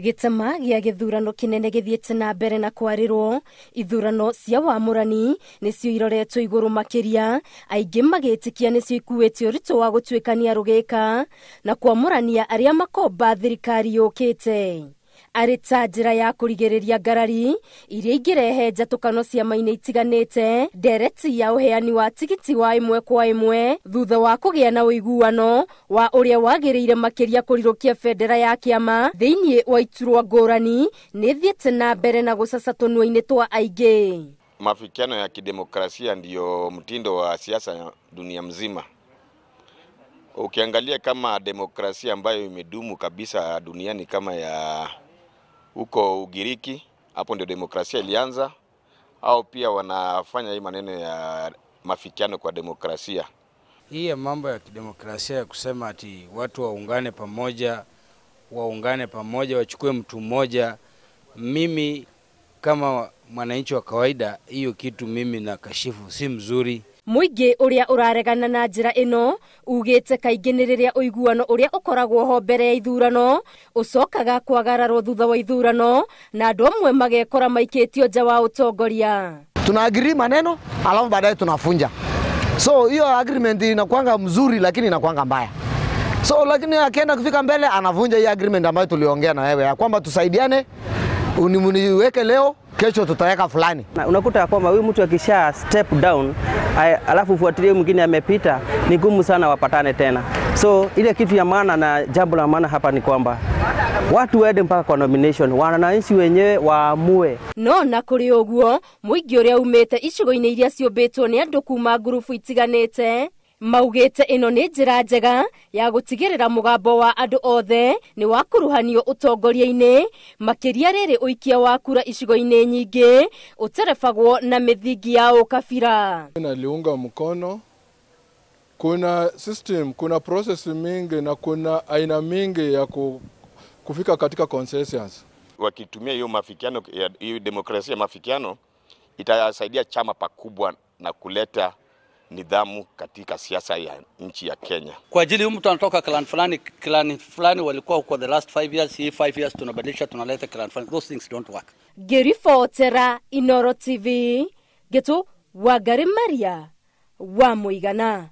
Gitama gĩa gĩthurano kinene githiĩte na mbere na kwarirwo, ithurano cia wamũrani nicio iroretwo igũrũ makĩria, aingĩ magĩtĩkia nicio ikuĩte ũritũ wa gũtuĩkania rũgĩka na kwamũrania arĩa makomba thirikari yũkĩte. Arĩ ta njĩra ya kũrigĩrĩria ngarari iria ingĩrehe njatũkano ciama-inĩ itiganĩte, ndereti ya ũheani wa tigiti wa ĩmwe kwa ĩmwe thutha wa kũgĩa na ũiguano wa ũrĩa wagĩrĩire makĩria kũrirũkia bendera ya kĩama thĩinĩ wa iturwa ngũrani nĩthiĩte na mbere na gũcaca tũnua-inĩ twa aingĩ. Mafikiano ya kidemokrasia ndiyo mtindo wa siasa dunia mzima. Ukiangalia kama demokrasia ambayo imedumu kabisa duniani kama ya huko Ugiriki, hapo ndio demokrasia ilianza, au pia wanafanya hii maneno ya mafikiano kwa demokrasia. Hii ya mambo ya kidemokrasia ya kusema ati watu waungane pamoja, wachukue mtu mmoja, mimi kama mwananchi wa kawaida, hiyo kitu mimi nakashifu, si mzuri. Muingĩ ũrĩa ũraregana na njĩra ĩno ugĩte kaingĩ nĩ rĩrĩa ũiguano ũrĩa ũkoragwo ho mbere ya ithurano ũcokaga kwagararwo thutha wa ithurano na andũ amwe magekora maikĩtio nja wa ũtongoria. Tunaagiri maneno alafu baadaye tunafunja. So hiyo agreement inakuanga mzuri lakini inakuanga mbaya. So lakini akienda kufika mbele anavunja hiyo agreement ambayo tuliongea na wewe ya kwamba tusaidiane, uniweke leo, kesho tutaweka fulani. Unakuta kwamba huyu mtu akisha step down alafu ufuatilie mwingine amepita, ni gumu sana wapatane tena. So ile kitu ya maana na jambo la maana hapa ni kwamba watu waende mpaka kwa nomination, wananchi wenyewe waamue. No na kũrĩ ũguo, mũingĩ ũrĩa umĩte icigo-inĩ iria ciũmbĩtwo nĩ andũ kuma ngurubu itiganĩte maugĩte ĩno nĩ njĩra njega ya gũtigĩrĩra mũgambo wa andũ othe nĩ wakuruhanio ũtongoria-inĩ, makĩria rĩrĩ ũikia wa kura icigo-inĩ nyingĩ ũterebagwo na mĩthingi ya ũkabira. Naliunga mkono, kuna system, kuna process mingi na kuna aina mingi ya kufika katika consensus. Wakitumia hiyo mafikiano, hiyo demokrasia mafikiano, itasaidia chama pakubwa na kuleta nidhamu katika siasa ya nchi ya Kenya. Kwa ajili mtu anatoka clan fulani walikuwa huko the last 5 years, hii 5 years tunabadilisha tunaleta clan fulani. Those things don't work. Gerifotera Inoro TV, Geto Wangari Maria wa Muigana.